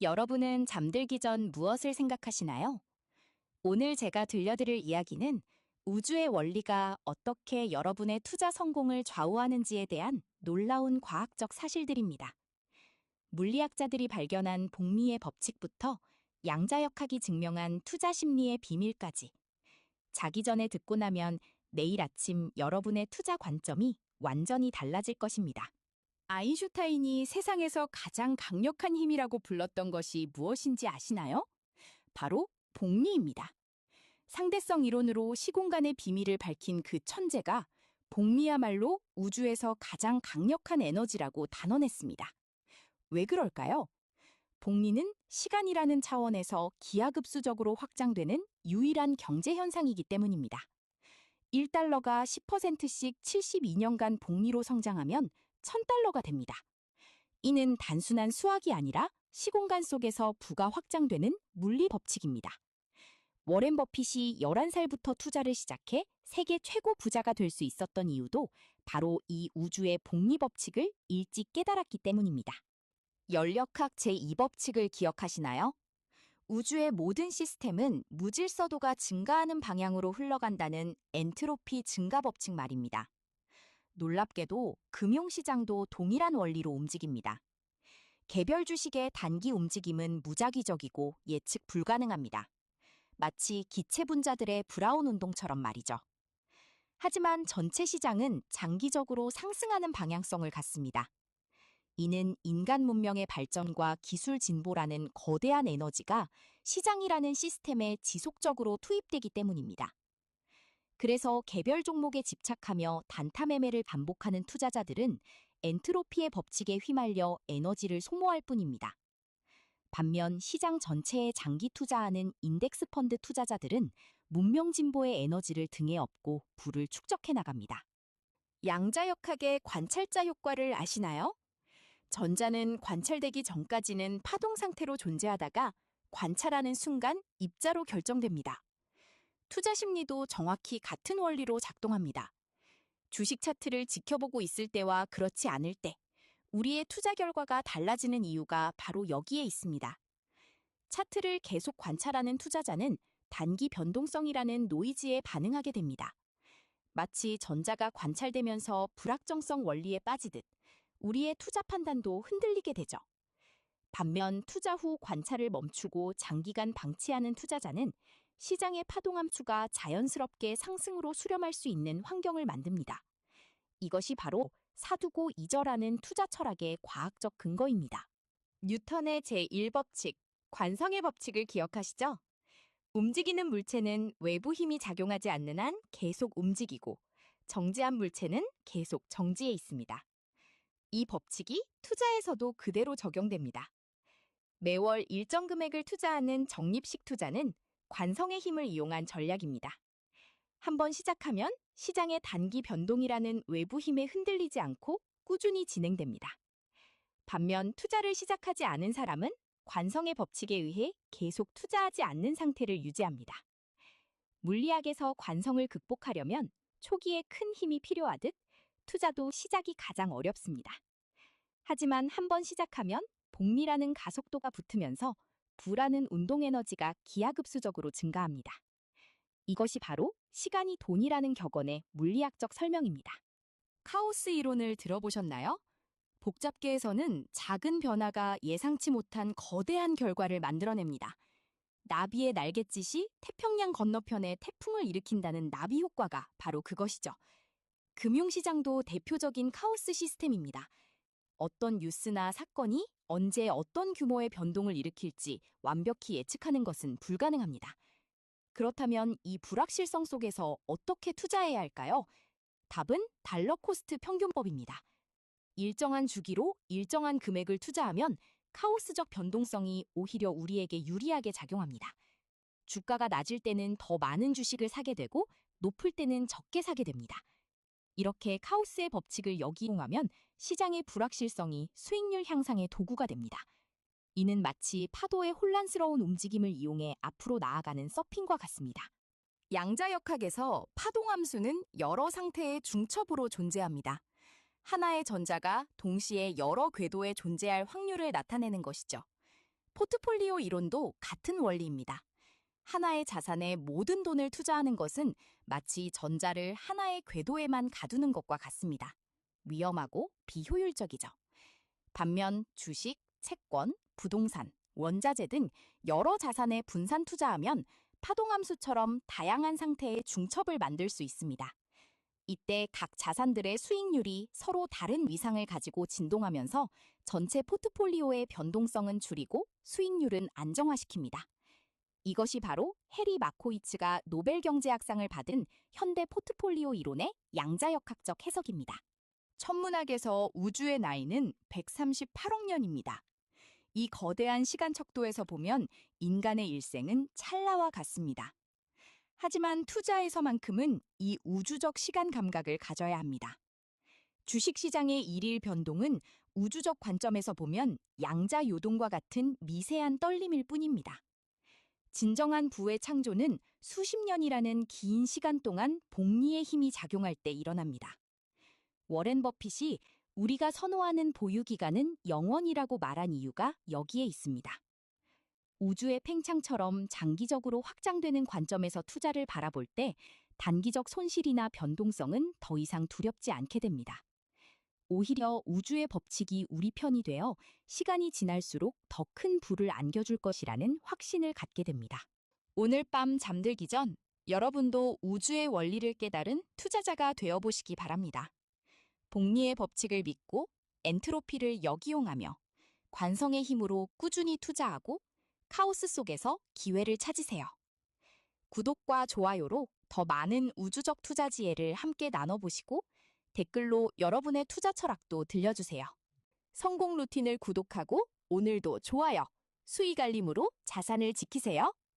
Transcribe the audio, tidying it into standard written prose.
여러분은 잠들기 전 무엇을 생각하시나요? 오늘 제가 들려드릴 이야기는 우주의 원리가 어떻게 여러분의 투자 성공을 좌우하는지에 대한 놀라운 과학적 사실들입니다. 물리학자들이 발견한 복리의 법칙부터 양자역학이 증명한 투자 심리의 비밀까지 자기 전에 듣고 나면 내일 아침 여러분의 투자 관점이 완전히 달라질 것입니다. 아인슈타인이 세상에서 가장 강력한 힘이라고 불렀던 것이 무엇인지 아시나요? 바로 복리입니다. 상대성 이론으로 시공간의 비밀을 밝힌 그 천재가 복리야말로 우주에서 가장 강력한 에너지라고 단언했습니다. 왜 그럴까요? 복리는 시간이라는 차원에서 기하급수적으로 확장되는 유일한 경제 현상이기 때문입니다. 1달러가 10%씩 72년간 복리로 성장하면 1000달러가 됩니다. 이는 단순한 수학이 아니라 시공간 속에서 부가 확장되는 물리 법칙입니다. 워렌 버핏이 11살부터 투자를 시작해 세계 최고 부자가 될 수 있었던 이유도 바로 이 우주의 복리 법칙을 일찍 깨달았기 때문입니다. 연력학 제2법칙을 기억하시나요? 우주의 모든 시스템은 무질서도가 증가하는 방향으로 흘러간다는 엔트로피 증가 법칙 말입니다. 놀랍게도 금융시장도 동일한 원리로 움직입니다. 개별 주식의 단기 움직임은 무작위적이고 예측 불가능합니다. 마치 기체 분자들의 브라운 운동처럼 말이죠. 하지만 전체 시장은 장기적으로 상승하는 방향성을 갖습니다. 이는 인간 문명의 발전과 기술 진보라는 거대한 에너지가 시장이라는 시스템에 지속적으로 투입되기 때문입니다. 그래서 개별 종목에 집착하며 단타 매매를 반복하는 투자자들은 엔트로피의 법칙에 휘말려 에너지를 소모할 뿐입니다. 반면 시장 전체에 장기 투자하는 인덱스 펀드 투자자들은 문명 진보의 에너지를 등에 업고 부를 축적해 나갑니다. 양자역학의 관찰자 효과를 아시나요? 전자는 관찰되기 전까지는 파동 상태로 존재하다가 관찰하는 순간 입자로 결정됩니다. 투자 심리도 정확히 같은 원리로 작동합니다. 주식 차트를 지켜보고 있을 때와 그렇지 않을 때, 우리의 투자 결과가 달라지는 이유가 바로 여기에 있습니다. 차트를 계속 관찰하는 투자자는 단기 변동성이라는 노이즈에 반응하게 됩니다. 마치 전자가 관찰되면서 불확정성 원리에 빠지듯 우리의 투자 판단도 흔들리게 되죠. 반면 투자 후 관찰을 멈추고 장기간 방치하는 투자자는 시장의 파동 함수가 자연스럽게 상승으로 수렴할 수 있는 환경을 만듭니다. 이것이 바로 사두고 잊어라는 투자 철학의 과학적 근거입니다. 뉴턴의 제1법칙, 관성의 법칙을 기억하시죠? 움직이는 물체는 외부 힘이 작용하지 않는 한 계속 움직이고 정지한 물체는 계속 정지해 있습니다. 이 법칙이 투자에서도 그대로 적용됩니다. 매월 일정 금액을 투자하는 적립식 투자는 관성의 힘을 이용한 전략입니다. 한번 시작하면 시장의 단기 변동이라는 외부 힘에 흔들리지 않고 꾸준히 진행됩니다. 반면 투자를 시작하지 않은 사람은 관성의 법칙에 의해 계속 투자하지 않는 상태를 유지합니다. 물리학에서 관성을 극복하려면 초기에 큰 힘이 필요하듯 투자도 시작이 가장 어렵습니다. 하지만 한번 시작하면 복리라는 가속도가 붙으면서 부라는 운동 에너지가 기하급수적으로 증가합니다. 이것이 바로 시간이 돈이라는 격언의 물리학적 설명입니다. 카오스 이론을 들어보셨나요? 복잡계에서는 작은 변화가 예상치 못한 거대한 결과를 만들어냅니다. 나비의 날갯짓이 태평양 건너편에 태풍을 일으킨다는 나비 효과가 바로 그것이죠. 금융시장도 대표적인 카오스 시스템입니다. 어떤 뉴스나 사건이 언제 어떤 규모의 변동을 일으킬지 완벽히 예측하는 것은 불가능합니다. 그렇다면 이 불확실성 속에서 어떻게 투자해야 할까요? 답은 달러 코스트 평균법입니다. 일정한 주기로 일정한 금액을 투자하면 카오스적 변동성이 오히려 우리에게 유리하게 작용합니다. 주가가 낮을 때는 더 많은 주식을 사게 되고 높을 때는 적게 사게 됩니다. 이렇게 카오스의 법칙을 역이용하면 시장의 불확실성이 수익률 향상의 도구가 됩니다. 이는 마치 파도의 혼란스러운 움직임을 이용해 앞으로 나아가는 서핑과 같습니다. 양자역학에서 파동함수는 여러 상태의 중첩으로 존재합니다. 하나의 전자가 동시에 여러 궤도에 존재할 확률을 나타내는 것이죠. 포트폴리오 이론도 같은 원리입니다. 하나의 자산에 모든 돈을 투자하는 것은 마치 전자를 하나의 궤도에만 가두는 것과 같습니다. 위험하고 비효율적이죠. 반면 주식, 채권, 부동산, 원자재 등 여러 자산에 분산 투자하면 파동함수처럼 다양한 상태의 중첩을 만들 수 있습니다. 이때 각 자산들의 수익률이 서로 다른 위상을 가지고 진동하면서 전체 포트폴리오의 변동성은 줄이고 수익률은 안정화시킵니다. 이것이 바로 해리 마코이츠가 노벨 경제학상을 받은 현대 포트폴리오 이론의 양자역학적 해석입니다. 천문학에서 우주의 나이는 138억 년입니다. 이 거대한 시간 척도에서 보면 인간의 일생은 찰나와 같습니다. 하지만 투자에서만큼은 이 우주적 시간 감각을 가져야 합니다. 주식시장의 일일 변동은 우주적 관점에서 보면 양자 요동과 같은 미세한 떨림일 뿐입니다. 진정한 부의 창조는 수십 년이라는 긴 시간 동안 복리의 힘이 작용할 때 일어납니다. 워렌 버핏이 우리가 선호하는 보유기간은 영원이라고 말한 이유가 여기에 있습니다. 우주의 팽창처럼 장기적으로 확장되는 관점에서 투자를 바라볼 때 단기적 손실이나 변동성은 더 이상 두렵지 않게 됩니다. 오히려 우주의 법칙이 우리 편이 되어 시간이 지날수록 더 큰 부를 안겨줄 것이라는 확신을 갖게 됩니다. 오늘 밤 잠들기 전 여러분도 우주의 원리를 깨달은 투자자가 되어보시기 바랍니다. 복리의 법칙을 믿고 엔트로피를 역이용하며 관성의 힘으로 꾸준히 투자하고 카오스 속에서 기회를 찾으세요. 구독과 좋아요로 더 많은 우주적 투자 지혜를 함께 나눠보시고 댓글로 여러분의 투자 철학도 들려주세요. 성공 루틴을 구독하고 오늘도 좋아요, 수익 알림으로 자산을 지키세요.